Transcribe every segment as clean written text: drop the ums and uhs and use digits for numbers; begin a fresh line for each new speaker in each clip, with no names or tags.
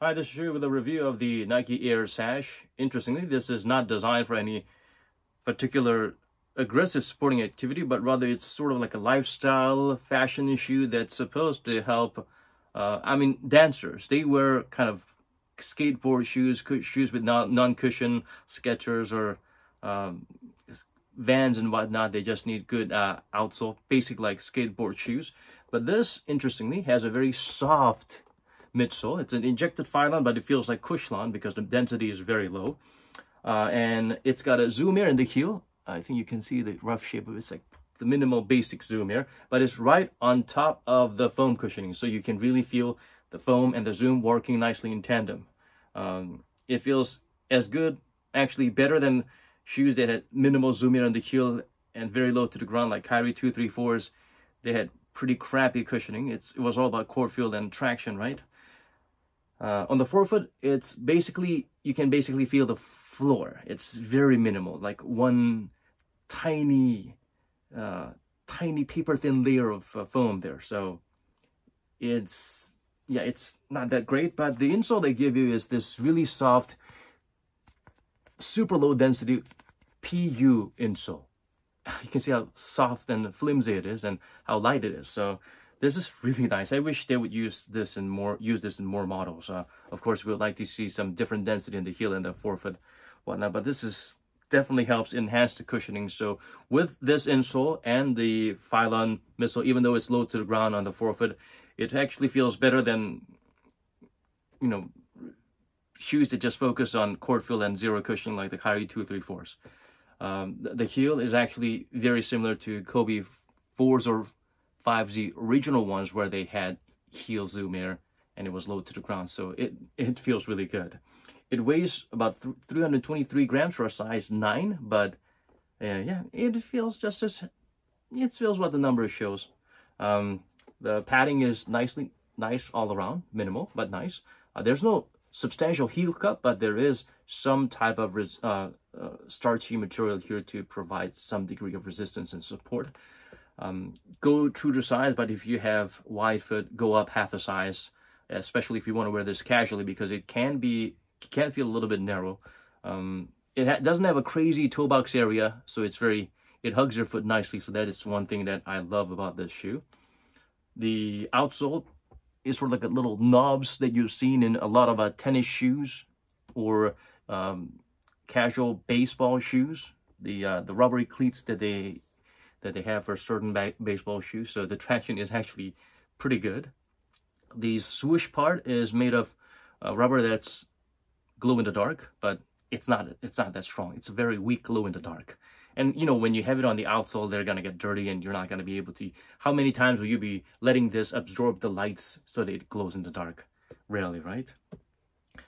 Hi, this is Shu with a review of the Nike Air Sash. Interestingly, this is not designed for any particular aggressive sporting activity, but rather it's sort of like a lifestyle fashion shoe that's supposed to help, dancers. They wear kind of skateboard shoes, shoes with non-cushion Skechers or um, Vans and whatnot. They just need good outsole, basic like skateboard shoes. But this, interestingly, has a very soft midsole. It's an injected Phylon, but it feels like Cushlon because the density is very low. And it's got a zoom air in the heel. I think you can see the rough shape of it. It's like the minimal basic zoom air, but it's right on top of the foam cushioning. So you can really feel the foam and the zoom working nicely in tandem. It feels as good, actually better than shoes that had minimal zoom air on the heel and very low to the ground, like Kyrie 234s. They had pretty crappy cushioning. It was all about core feel and traction, right? On the forefoot, it's basically, you can basically feel the floor. It's very minimal, like one tiny paper thin layer of foam there. So it's not that great, but the insole they give you is this really soft, super low density PU insole. You can see how soft and flimsy it is and how light it is. So this is really nice. I wish they would use this in more models. Of course, we would like to see some different density in the heel and the forefoot, whatnot. But this is definitely helps enhance the cushioning. So with this insole and the Phylon midsole, even though it's low to the ground on the forefoot, it actually feels better than, you know, shoes that just focus on court feel and zero cushioning like the Kyrie 234s. The heel is actually very similar to Kobe 4s or 5Z original ones where they had heel zoom air and it was low to the ground. So it feels really good. It weighs about 323 grams for a size 9, but yeah, it feels just as, it feels what the number shows. The padding is nice all around, minimal, but nice. There's no substantial heel cup, but there is some type of starchy material here to provide some degree of resistance and support. Go true to size, but if you have wide foot, go up half a size, especially if you want to wear this casually, because it can feel a little bit narrow. It doesn't have a crazy toe box area, so it hugs your foot nicely. So that is one thing that I love about this shoe. The outsole is sort of like a little knobs that you've seen in a lot of tennis shoes or casual baseball shoes. The rubbery cleats that they have for certain baseball shoes. So the traction is actually pretty good. The swoosh part is made of rubber that's glow in the dark, but it's not that strong. It's a very weak glow in the dark. And you know, when you have it on the outsole, they're gonna get dirty and you're not gonna be able to. How many times will you be letting this absorb the lights so that it glows in the dark? Rarely, right?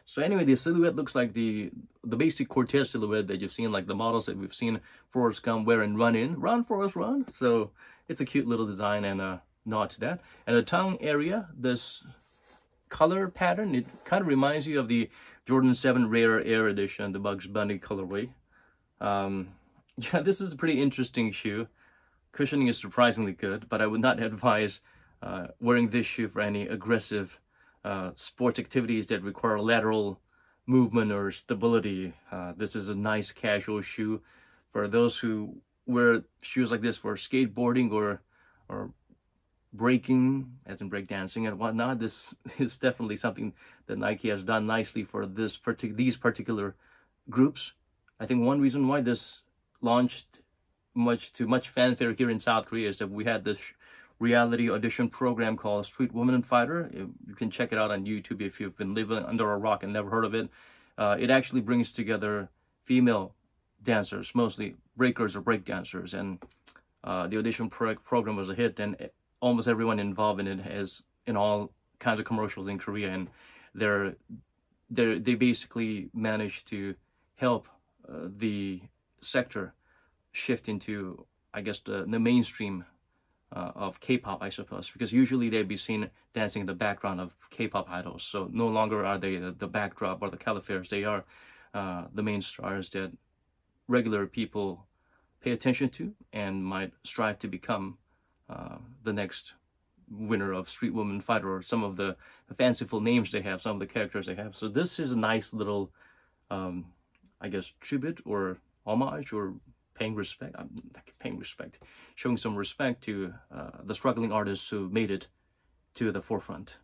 So anyway, the silhouette looks like the basic Cortez silhouette that you've seen, like the models that we've seen Forrest Gump wear and run, Forrest, run. So it's a cute little design and a nod to that. And the tongue area, this color pattern, it kind of reminds you of the Jordan 7 Rare Air Edition, the Bugs Bunny colorway. Yeah, this is a pretty interesting shoe. Cushioning is surprisingly good, but I would not advise wearing this shoe for any aggressive sports activities that require lateral movement or stability. This is a nice casual shoe for those who wear shoes like this for skateboarding or breaking, as in breakdancing and whatnot. This is definitely something that Nike has done nicely for these particular groups. I think one reason why this launched to much fanfare here in South Korea is that we had this reality audition program called Street Woman and Fighter. You can check it out on YouTube if you've been living under a rock and never heard of it. It actually brings together female dancers, mostly breakers or break dancers, and the audition program was a hit, and almost everyone involved in it is in all kinds of commercials in Korea, and they basically managed to help the sector shift into, I guess, the mainstream of K-pop, I suppose, because usually they'd be seen dancing in the background of K-pop idols. So no longer are they the backdrop or the caliphaires. They are the main stars that regular people pay attention to and might strive to become the next winner of Street Woman Fighter, or some of the fanciful names they have, some of the characters they have. So this is a nice little, I guess, tribute or homage, or paying respect, showing some respect to the struggling artists who made it to the forefront.